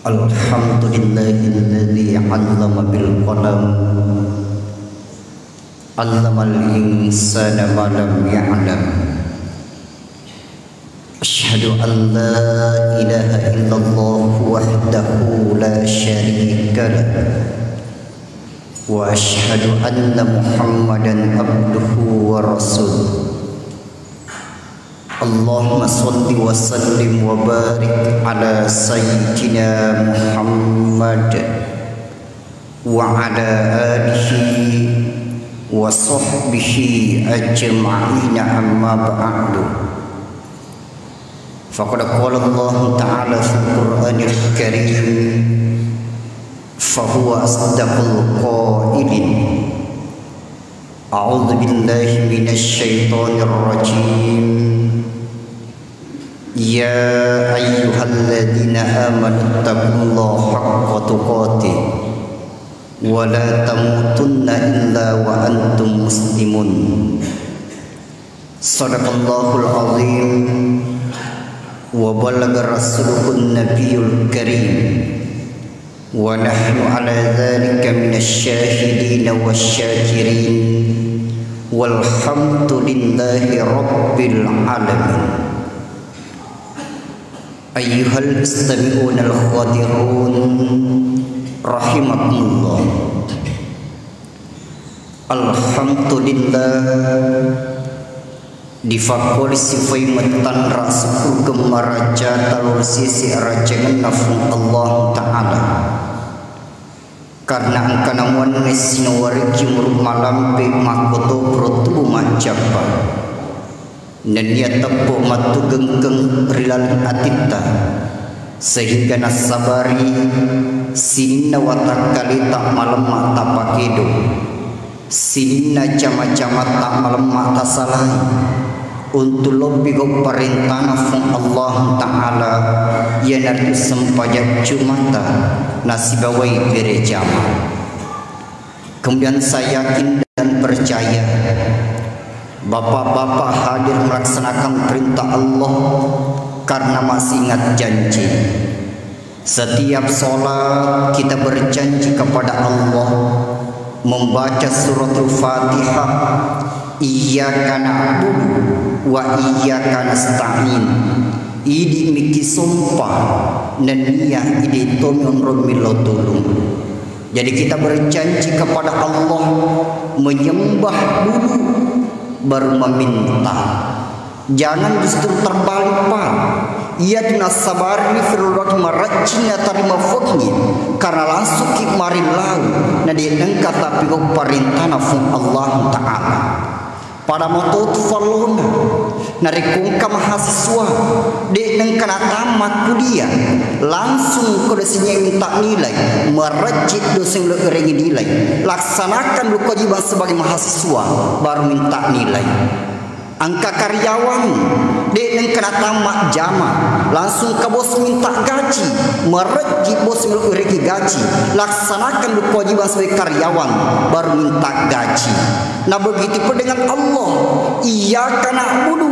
Alhamdulillahilladzi 'allama bil qalam, 'allamal insana ma lam ya'lam. Asyhadu an la ilaha illallah wahdahu la syarika lah, wa asyhadu anna Muhammadan abduhu wa rasuluh. Allahumma salli wa sallim wa barik ala sayyidina Muhammad wa ala alihi wa sahbihi ajma'in, amma ba'du. Faqad qala Allah ta'ala fil Qur'anil Karim, fa huwa asdaqul qailin. A'udzu billahi minasy syaithanir rajim. Ya ayyuhalladzina amanu taqullaha haqqa tuqatih wa la tamutunna illa wa antum muslimun. Shadaqallahul azim wa balagha rasuluhun nabiyul karim, wa nahnu ala dzalika minasy syahidin wasyakirin, walhamdulillahi rabbil alamin. Ayyuhal mustami'un al-khadirun rahimakumullah. Alhamdulillah, difakul sifai metan rasul gemaraja talur sisi rajangan nafung Allah Ta'ala. Karena angka namuan ngesinawari kimur malam pe makoto protu majapa, dan dia tepuk matu genggeng rilalan atita, sehingga nasabari sinna watakali tak malam mata pakedo, sinna cama-cama tak malam mata salah, untuk lebih kau perintah nafung Allah Ta'ala yang nanti sempajak cumata nasibawai berjama. Kemudian saya yakin dan percaya bapak-bapak hadir melaksanakan perintah Allah karena masih ingat janji. Setiap sholat kita berjanji kepada Allah membaca suratul Fatihah, iyyaka na'budu wa iyyaka nasta'in. Idi miki sumpah dan niat idi tomion romilo tulung. Jadi kita berjanji kepada Allah menyembah dulu baru meminta. Jangan justru terbalik, Pak. Ia tunasabari firullah maracina tarima foknya, karena langsung kimarin lau nadi engkat tapi kau perintah nafung Allah Ta'ala. Pada moto tufaluna narikungka mahasiswa di nengkana tamat kuliah langsung kodesinya minta nilai merajit dosen lo erengi nilai, laksanakan lo kewajiban sebagai mahasiswa baru minta nilai. Angka karyawan di nengkana tamat jama langsung ke bos minta gaji, merajit bos lo erengi gaji, laksanakan lo kewajiban sebagai karyawan baru minta gaji. Nah begitu pun dengan Allah, iyyaka na'budu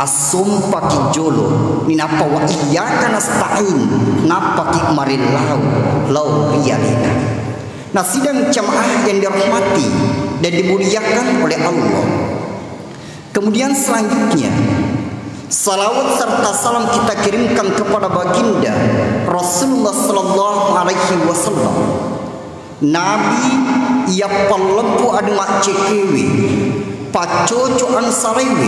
asumpa ki jolo ni napa wa iyyaka nasta'in napa ki marin lau riyalina. Nah sidang jamaah yang dirahmati dan dimuliakan oleh Allah. Kemudian selanjutnya salawat serta salam kita kirimkan kepada baginda Rasulullah sallallahu alaihi wasallam, Nabi ia palepu adu mak cekewi pacoco an sarewi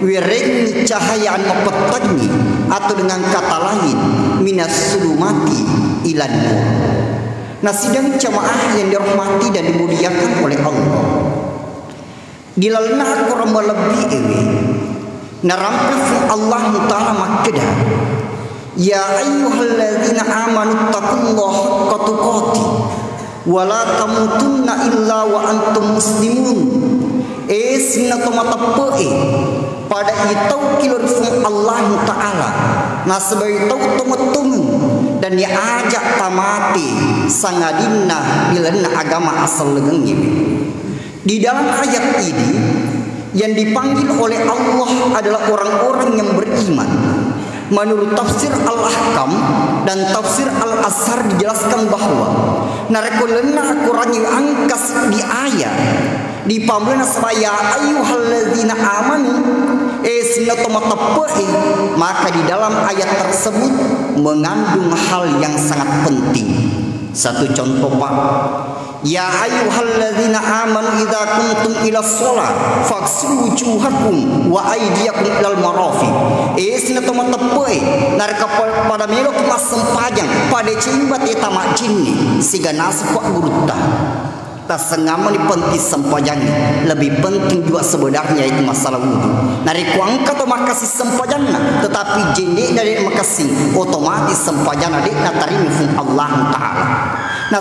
wireng cahaya an mapetani, atau dengan kata lain minas sulumati ilan nur. Nah sidang jamaah yang dirahmati dan dimuliakan oleh Allah, dilalna kurang melebih ewe narampifu Allah Ta'ala makedah, ya ayyuhalladzina amanu taqullaha haqqa tuqatih wa la tamutunna illa wa antum muslimun. Sina tomata pe pada itau kilor Allah Ta'ala nah sebagai tau tomatung dan diajak tamati sangadina bilana agama asal legengnya. Di dalam ayat ini yang dipanggil oleh Allah adalah orang-orang yang beriman. Menurut tafsir Al-Ahkam dan tafsir Al-Asar dijelaskan bahwa narekulena Quran yang angkas di ayat di pamrena saya ayyuhalladzina amanu maka di dalam ayat tersebut mengandung hal yang sangat penting. Satu contoh Pak, ya ayyuhalladzina amanu idza kuntum ila shalah faghsilu wujuhakum wa aydiyakum ilal marafiq. Sina toma tepai narka pada melo mas sempajang pada cimbat eta mak jinni siga nasi pak gurutta. Tak sengama ni penting sempajangnya. Lebih penting juga sebenarnya itu masalah wudu. Nari kuangka to makasih sempajangna, tetapi jende dari makasih otomatis sempajangna dik natari nufung Allah Ta'ala. Nah,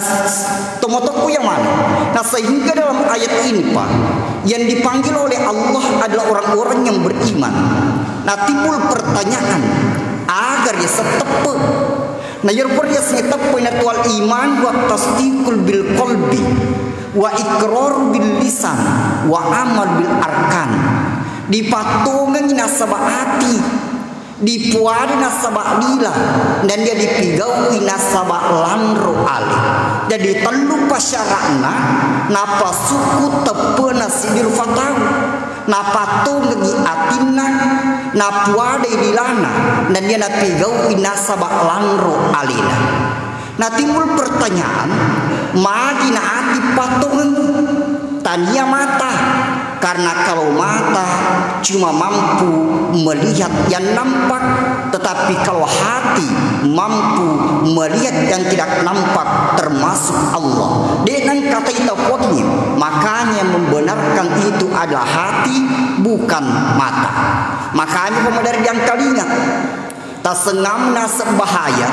tomotoku yang mana? Nah, sehingga dalam ayat ini Pak, yang dipanggil oleh Allah adalah orang-orang yang beriman. Nah, timbul pertanyaan agar dia setepe. Nah, yerpur dia setepe natual iman wa tasdiqul bil qalbi wa iqrar bil lisan wa amal bil arkan. Dipatungan nasabah hati, dipuari nasabah lila, dan dia dipigaui nasabah lanro ali. Jadi telu pasyarana napa suku tepena sidir fatau, napa tungi atina, napuade dilana, dan dia napigaui nasabah lanro alina. Nah, timbul pertanyaan, magi na ati patungan tania mata, karena kalau mata cuma mampu melihat yang nampak, tetapi kalau hati mampu melihat yang tidak nampak, termasuk Allah. Dengan kata itu makanya membenarkan itu adalah hati, bukan mata. Makanya pemadar yang kalinya tak sengamna sebahaya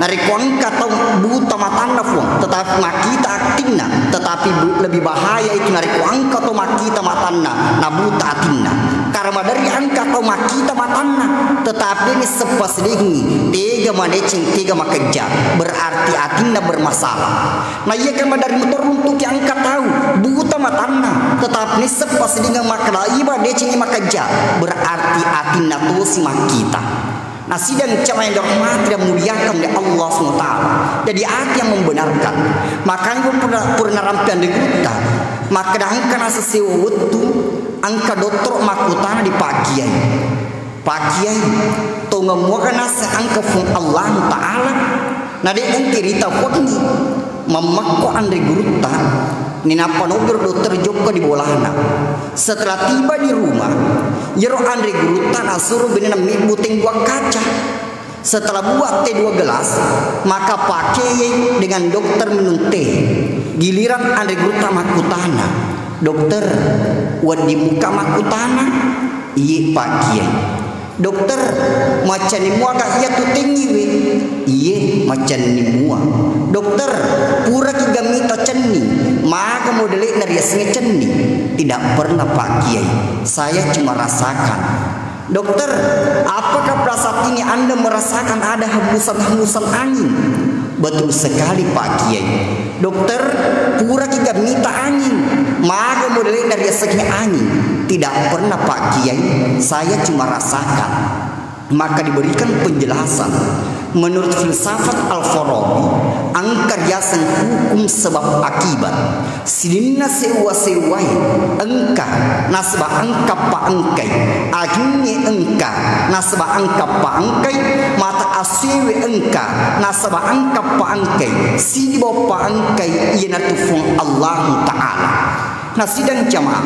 nari kuang kata buta matana fuang, tetapi makita aktina, tetapi lebih bahaya itu nari kuang kata makita matana na buta atina. Karena dari angka atau makita matana, tetapi ini sepas dingi tiga manecing tiga makeja, berarti atina bermasalah. Nah iya kan dari motor untuk yang angka tahu buta matana, tetapi ini sepas dingi makala iba decing makeja, berarti atina tu si makita. Nah, sidang cara yang dirahmati dan muliakan oleh Allah SWT. Jadi hati yang membenarkan. Makanya pernah rampian di gruta. Maka angka nasa sewutu, angka dokter makutana di pakiai. Pakiai, to ngemuakan nasa angka fung Allah Ta'ala. Nah, dia yang cerita ini memakku andai gruta. Nina panobir dokter Joko di bolahana. Setelah tiba di rumah, Yero Andre Gurutan asuruh benina buteng buang kaca. Setelah buat teh 2 gelas, maka pakai dengan dokter minum teh. Giliran Andre Gurutan makutana, dokter, wan di muka makutana, iya pakai. Dokter, macam ni mua agak iya tu tinggi we. Iya, macam ni mua. Dokter, pura kiga mita cenni. Maka modelnya dari asing cenni. Tidak pernah Pak Kiai. Saya cuma rasakan. Dokter, apakah pada saat ini Anda merasakan ada hembusan-hembusan angin? Betul sekali Pak Kiai. Dokter, pura kiga mita angin. Maka modelnya dari asing angin. Tidak pernah Pak Kiai, saya cuma rasakan. Maka diberikan penjelasan menurut filsafat Al-Farabi, angkar yasan hukum sebab akibat. Sidinna sewa-sewai engka nasbah angka pa engkai, aginnya engka nasbah angka pa engkai, mata asewe engka nasbah angka pa engkai, sidibo pa engkai iana tufung Allah Ta'ala. Nah, sidang jamaah,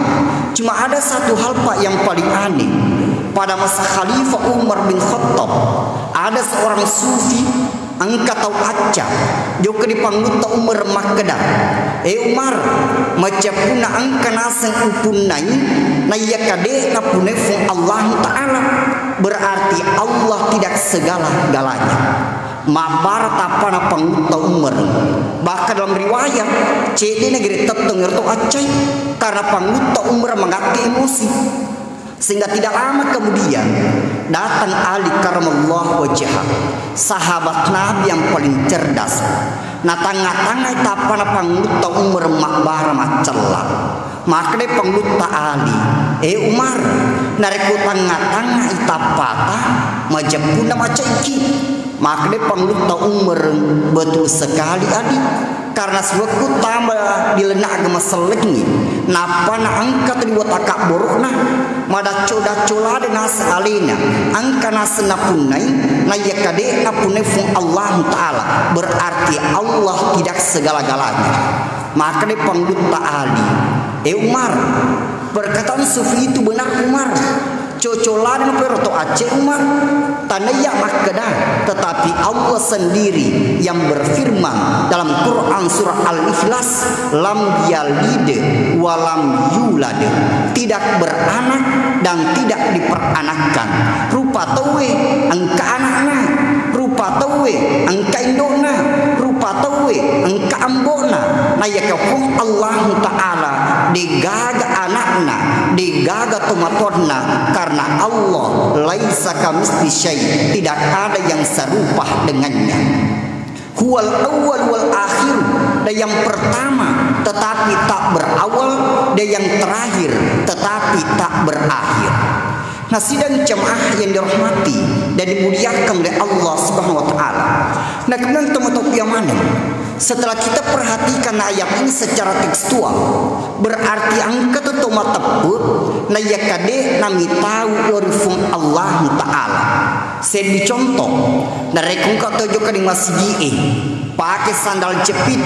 cuma ada satu hal Pak yang paling aneh. Pada masa Khalifah Umar bin Khattab, ada seorang sufi angka tau acca joka dipangguta Umar Makeda. Umar, macam puna angka naseng upunai na iya kade na punefung Allah Ta'ala. Berarti Allah tidak segala-galanya. Mabar tapana pangguta Umar. Bahkan dalam riwayat cede negeri teteng ngerto acai karena pangguta Umar mengati emosi. Sehingga tidak lama kemudian datang Ali karamallahu wajhah, sahabat Nabi yang paling cerdas. Nah tengah-tengah tapana panglutta Umar makbara macalla. Maka dia panglutta Ali, Umar, nariku tengah-tengah itapata majapuna maca iki. Maka dia panglutta Umar, betul sekali Ali. Karena sewaktu tambah dilena agama selegi, napa na angkat dibuat akak borokna, mada coda cola de nas alina, angka nas napunai, na yakade napunai fung Allah Taala, berarti Allah tidak segala-galanya. Maka dia panglutta Ali, Umar, perkataan Sufi itu benar Umar. Cocolan peroto Aceh Umar tanaya makada, tetapi Allah sendiri yang berfirman dalam Quran surah Al-Ikhlas, lam yalid walam yulad, tidak beranak dan tidak diperanakkan. Rupa tawe angka anakna, rupa tawe angka indona, rupa tawe angka ambona. Nah ya kapung Allah Ta'ala digaga anakna, digaga tomatona, karena Allah laisa kamitsli syai', tidak ada yang serupa dengannya. Huwal awwal wal akhir, dan yang pertama tetapi tak berawal, dan yang terakhir tetapi tak berakhir. Nah sidang jemaah yang dirahmati dan dimuliakan oleh Allah Subhanahu wa taala. Nah kemudian teman-teman yang mana? Setelah kita perhatikan ayat ini secara tekstual, berarti angka itu tomat teput na yakade nami tahu orifum Allah Ta'ala. Saya dicontoh dari kungka tojo di masjid pakai sandal jepit,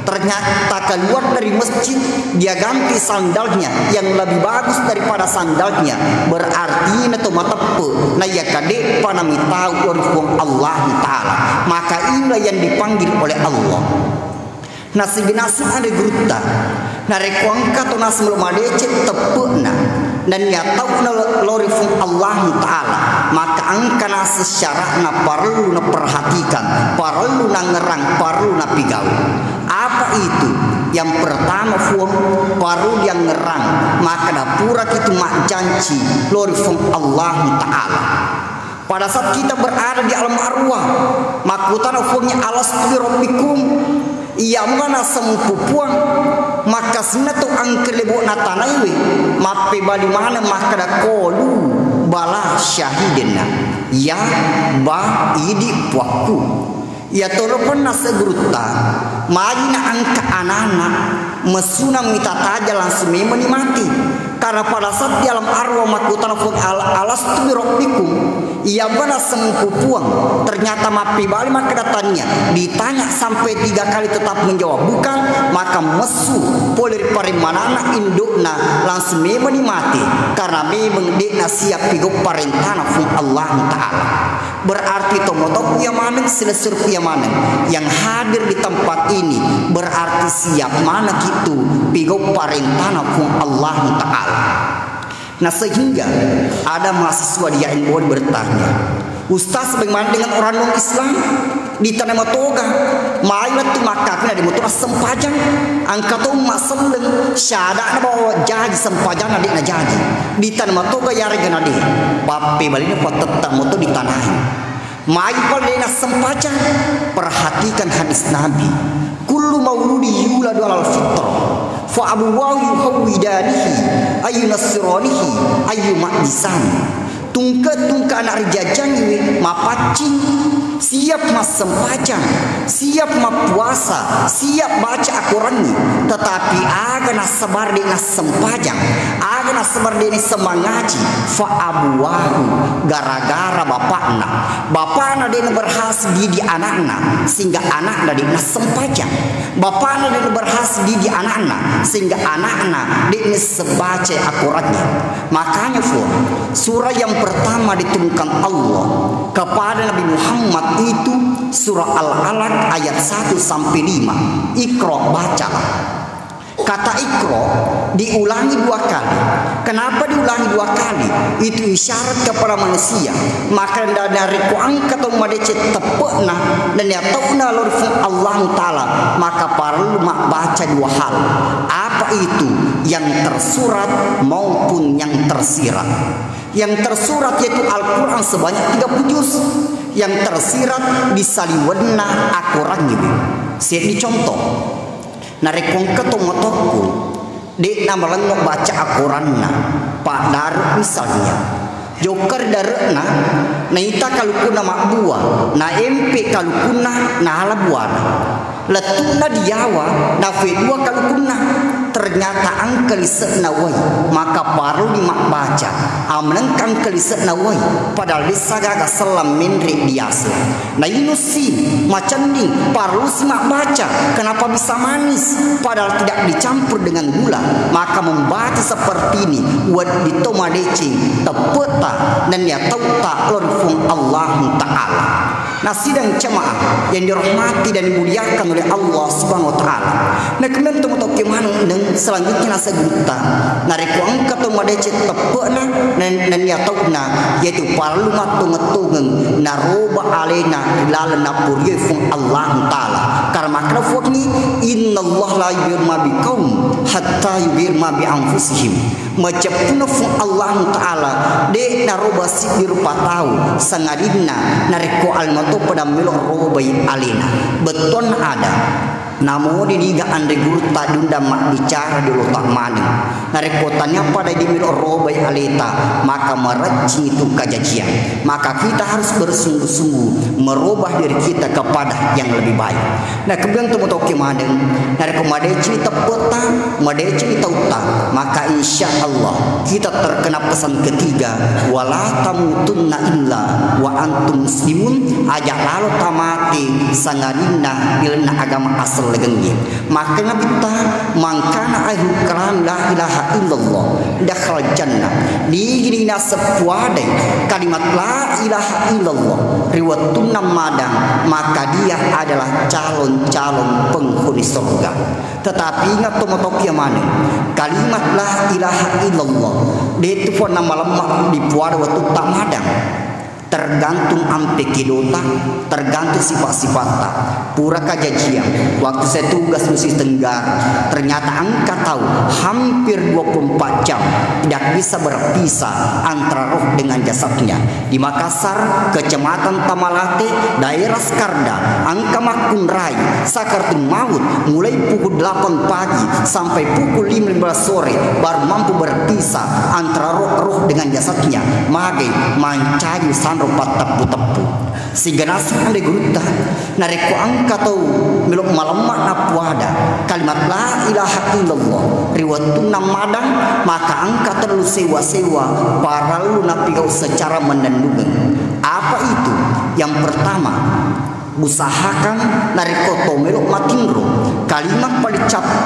ternyata keluar dari masjid dia ganti sandalnya yang lebih bagus daripada sandalnya, berarti na tomat teput na yakade panami tahu orifum Allah Ta'ala. Maka inilah yang dipanggil oleh Allah. Nah sebenarnya ada gruta, nah rekuangka tu nas belum ada cek tepukna dan ya tahu na lorifung Allah Taala, maka angka nas secara na perlu na perhatikan, perlu na ngerang, perlu na pigau. Apa itu? Yang pertama fuang perlu yang ngerang, maka na pura itu mak janji lorifung Allah Taala. Pada saat kita berada di alam arwah, makutan fuangnya alastu rabbikum, ia mana sempupuan, maka senatu angkelebo natanaiwe, mape bali mana maka da kolu bala syahidina, ya ba idi puaku, ya toropan nasa gruta, majina angka anak-anak, mesuna minta taja langsung menikmati. Karena pada saat di alam arwah makutan fuang alastu rabbikum, ia benar sempupuan, ternyata mapi balik maka datanya ditanya sampai 3 kali tetap menjawab bukan, maka mesu polir parimanana indukna langsung menikmati karena memang dia siap pigok parentana fung Allah Ta'ala. Berarti tomotok yamaneng selesur yamaneng yang hadir di tempat ini berarti siap mana gitu pigok parentana fung Allah Ta'ala. Nah sehingga ada mahasiswa di Yain bertanya, Ustaz bagaimana dengan orang non Islam di tanah matoga, mainlah tu maka kena di motor sempajang, angkat tu mak seleng, syada na bawa jadi sempajang nadi na jadi di tanah matoga yare gana di, bape balinya pot tetap motor di tanah, mai balinya sempajang. Perhatikan hadis Nabi, kullu mauludi yuladu alal fitrah, fa abuwahu yuhawidanihi ayu nasranihi ayu ma'isani. Tungka anak rejajang ini mapacing, siap mas sempajang, siap ma puasa, siap baca Al-Quran, tetapi agak sabar dengan sempajang, agak sabar dengan semangaji, fa abuwahu gara-gara bapakna dia berhasil di anakna sehingga anakna dia sempajang, bapakna dia berhasil di anakna sehingga anakna dia sebaca Al-Qurannya. Makanya surah yang pertama diturunkan Allah kepada Nabi Muhammad itu surah Al-Alaq ayat 1 sampai 5. Iqra, bacalah. kata ikro diulangi 2 kali. Kenapa diulangi 2 kali? Itu isyarat kepada manusia. Maka dari ku angkat atau madece tepekna dan ya tauna lorfu Allah Ta'ala, maka perlu mak baca 2 hal. Apa itu? Yang tersurat maupun yang tersirat. Yang tersurat yaitu Al-Quran sebanyak 30 juz. Yang tersirat disaliwenna akuran gitu. Saya dicontoh. Narekong ketong-tongku dek nama lengok baca akuranna Pak Daruk misalnya joker darukna na ita kalau kuna makbua na MP kalau kuna na halabuan letuna diawa na fedua kalau kuna ternyata angkel senawai maka baru dimak baca amnengkan kelise nawai padahal disaga selam minri biasa na inusi macam ni baru simak baca kenapa bisa manis padahal tidak dicampur dengan gula maka membaca seperti ini wad ditoma decing tepeta dan ya tahu tak lorfung Allah Ta'ala. Nah sidang jemaah yang dirahmati dan dimuliakan oleh Allah Subhanahu Wa Ta'ala. Nah kemudian temu kemana dan selanjutnya nasa guta. Nah reku angkat tu madece tepena dan ya tahu na yaitu parlu matung-tungeng naroba alena lalan napurye fung Allah Ta'ala. Karena makrafot ni inna Allah la yurma bi kaum hatta yurma bi anfusihim. Macapuna fung Allah Ta'ala de naroba sidirupa tahu sangadina nareko almato pada melok robai alina beton ada namun diniga ande guru tak dunda mak bicara di lotak mani narekotanya pada di melok robai alita maka mereci itu kajajian maka kita harus bersungguh-sungguh merubah diri kita kepada yang lebih baik. Nah kemudian temu toki madeng nareko madeci tepeta madeci tauta maka insya Allah kita terkena pesan ketiga wala tamutunna illa wa antum muslimun aja lalu tamati sangadina ilna agama asal legengi maka nabita mangkana ayu kalam la ilaha illallah dakhal jannah digirina sepuade kalimat la ilaha illallah riwatun madang maka dia adalah calon-calon penghuni surga. Tetapi ingat tomotok yang mana kalimat la ilaha illallah dia itu pun nama lemak di puara waktu tak madang tergantung ampe kidota tergantung sifat-sifatnya pura kajajian waktu saya tugas Nusa Tenggara ternyata angka tahu hampir 24 jam tidak bisa berpisah antara roh dengan jasadnya di Makassar kecamatan Tamalate daerah Skarda angka Makun Rai Sakartun Maut mulai pukul 8 pagi sampai pukul 15 sore baru mampu berpisah antara roh dengan jasadnya magai mancayu sanro tepu-tepu si generasi ande guruta nareku angka tau melok malamak napuada kalimat la ilaha illallah riwatun namadang maka angka terlalu sewa-sewa para lu napigau secara menandungan. Apa itu? Yang pertama usahakan narikoto melok matingro kalimat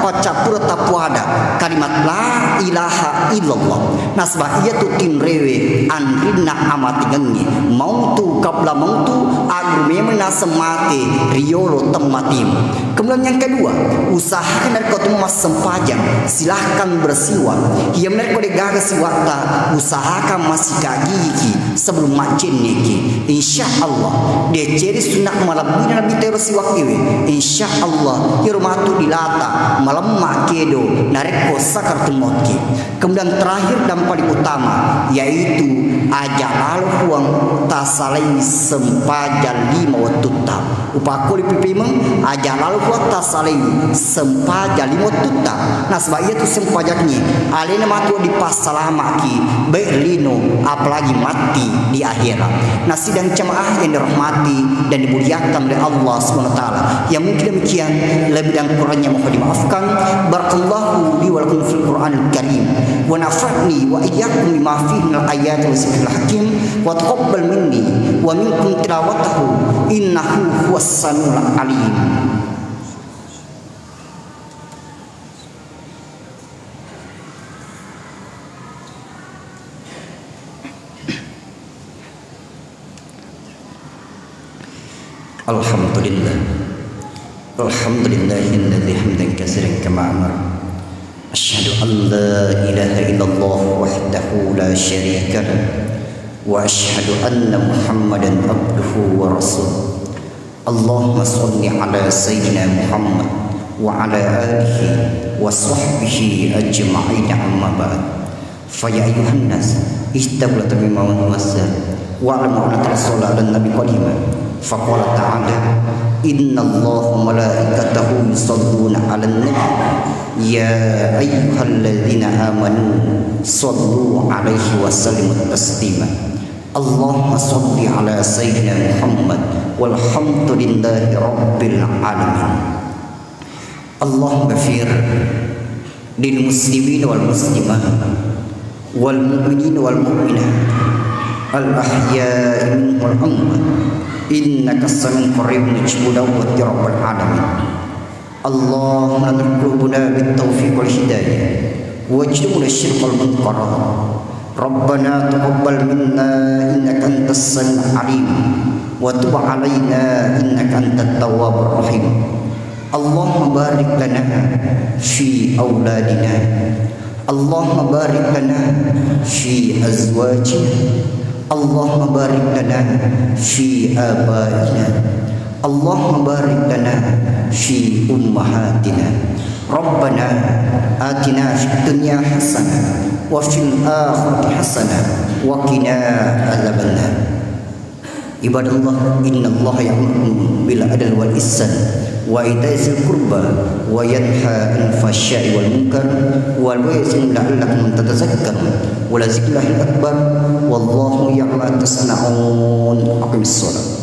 pacapura tapuada kalimat la ilaha illallah nasbah iya tu timrewe andrina amatigengi mautu kabla mautu agrume menasemate riolo tematim. Kemudian yang kedua usahakan narikoto mas sempajang silahkan bersiwak ia mereka degaga siwata usahakan masih gigi sebelum macin niki insya Allah dia ciri sunnah malam Nabi terus wakiwe insya Allah hirmatu dilata malam makedo nareko sakartu motki. Kemudian terakhir dan paling utama yaitu aja lalu uang tasalai sempajal 5 waktu tam upakuli pipimeng aja lalu uang tasalai sempajal 5 waktu tam. Nah sebab itu sempajaknya alina matu di pasalamaki berlino apalagi mati di akhirat. Nah sidang jemaah yang dirahmati dan dimuliakan oleh Allah SWT yang mungkin demikian lebih dan kurangnya mohon dimaafkan. Barakallahu li wa lakum fil Qur'anil Karim wa nafa'ni wa iyyakum bima fihi minal ayati wa zikril hakim wa taqabbal minni wa minkum tilawatahu innahu huwas samiul alim. Alhamdulillah Alhamdulillahilladzi hamdan katsiran kama amara أشهد أن لا إله إلا الله وحده لا شريك له وأشهد أن محمدا عبده ورسوله اللهم صل على سيدنا محمد وعلى آله وصحبه أجمعين أما بعد فيا أيها الناس استغفروا بما وسع واعلموا أن الرسول على النبي قديما فقال تعالى إن الله وملائكته يصلون على النبي يا أيها الذين آمنوا صلوا عليه وسلموا تسليما اللهم صل على سيدنا محمد والحمد لله رب العالمين اللهم اغفر للمسلمين والمسلمات والمؤمنين والمؤمنات الأحياء منهم والأموات إنك سميع قريب مجيب دعوة رب العالمين اللهم نور قلوبنا بالتوفيق والهداية واجنبنا الشرك والمنكرات ربنا تقبل منا إنك أنت السميع العليم وتب علينا إنك أنت التواب الرحيم اللهم بارك لنا في أولادنا اللهم بارك لنا في أزواجنا اللهم بارك لنا في آبائنا اللهم بارك لنا في أمهاتنا ربنا آتنا في الدنيا حسنة وفي الآخرة حسنة وقنا عذاب النار عباد الله إن الله يأمركم بالعدل والإحسان وإيتاء ذي القربى وينهى عن الفحشاء والمنكر والبغي لعلكم تتذكرون ولذكر الله الأكبر والله يعلم ما تصنعون أقم الصلاة